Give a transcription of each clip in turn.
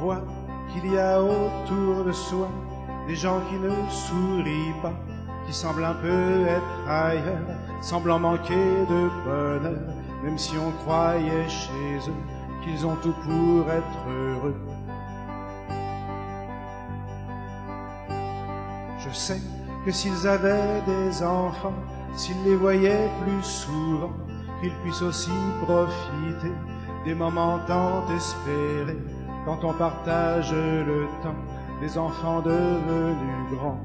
voit qu'il y a autour de soi des gens qui ne sourient pas, qui semblent un peu être ailleurs, semblant manquer de bonheur, même si on croyait chez eux qu'ils ont tout pour être heureux. Je sais que s'ils avaient des enfants, s'ils les voyaient plus souvent, qu'ils puissent aussi profiter des moments tant espérés, quand on partage le temps des enfants devenus grands.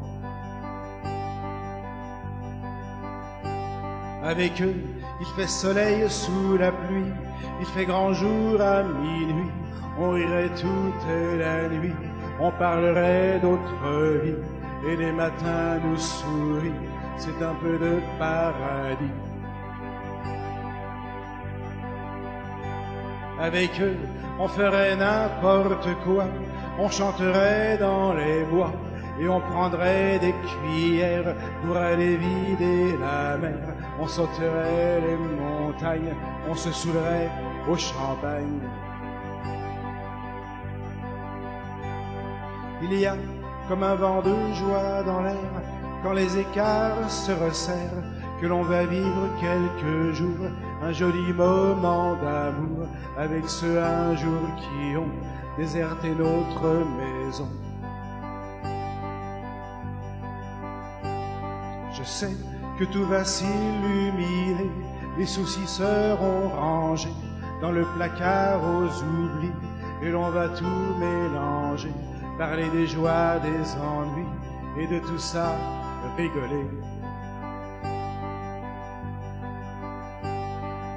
Avec eux, il fait soleil sous la pluie, il fait grand jour à minuit, on rirait toute la nuit, on parlerait d'autres vies, et les matins nous sourient, c'est un peu de paradis. Avec eux, on ferait n'importe quoi, on chanterait dans les bois, et on prendrait des cuillères pour aller vider la mer. On sauterait les montagnes, on se saoulerait au champagne. Il y a comme un vent de joie dans l'air, quand les écarts se resserrent, que l'on va vivre quelques jours, un joli moment d'amour, avec ceux un jour qui ont déserté notre maison. Je sais que tout va s'illuminer, les soucis seront rangés dans le placard aux oublis, et l'on va tout mélanger, parler des joies, des ennuis, et de tout ça rigoler.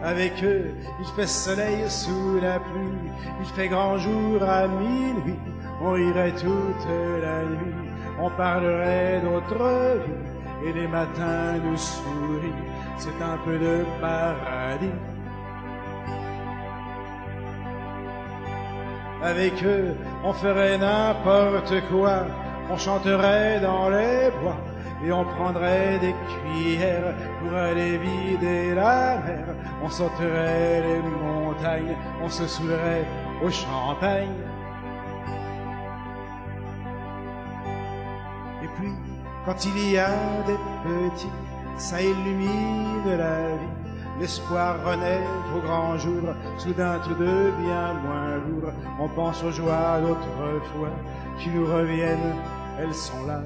Avec eux, il fait soleil sous la pluie, il fait grand jour à minuit, on rirait toute la nuit, on parlerait d'autres vies, et les matins nous sourient, c'est un peu de paradis. Avec eux, on ferait n'importe quoi, on chanterait dans les bois, et on prendrait des cuillères pour aller vider la mer. On sauterait les montagnes, on se saoulerait au champagne. Et puis, quand il y a des petits, ça illumine la vie. L'espoir renaît au grand jour, soudain tout devient moins lourd. On pense aux joies d'autrefois qui nous reviennent, elles sont là.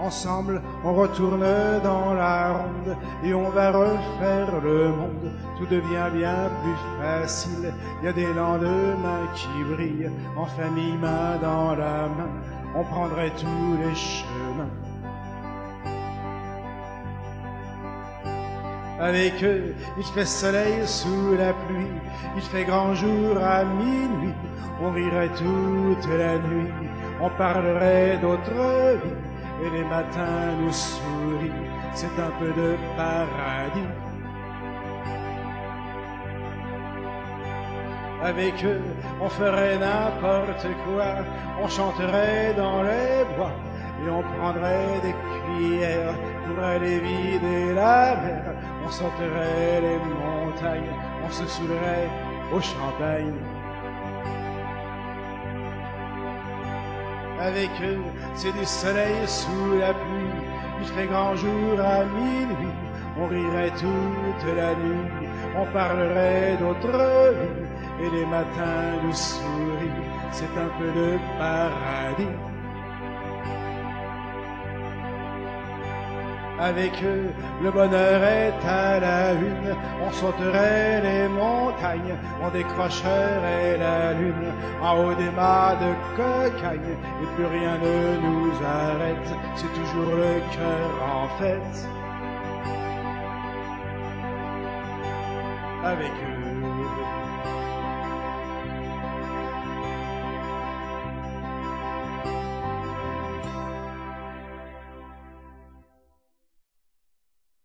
Ensemble, on retourne dans la ronde et on va refaire le monde. Tout devient bien plus facile, il y a des lendemains qui brillent. En famille, main dans la main, on prendrait tous les chemins. Avec eux, il fait soleil sous la pluie, il fait grand jour à minuit, on rirait toute la nuit, on parlerait d'autres vies, et les matins nous sourient, c'est un peu de paradis. Avec eux, on ferait n'importe quoi, on chanterait dans les bois, et on prendrait des cuillères pour aller vider la mer. On sauterait les montagnes, on se saoulerait au champagne. Avec eux, c'est du soleil sous la pluie, il fait grand jour à minuit, on rirait toute la nuit, on parlerait d'autres vies, et les matins nous sourient, c'est un peu de paradis. Avec eux, le bonheur est à la une, on sauterait les montagnes, on décrocherait la lune, en haut des mâts de cocagne, et plus rien ne nous arrête, c'est toujours le cœur en fête. Avec eux.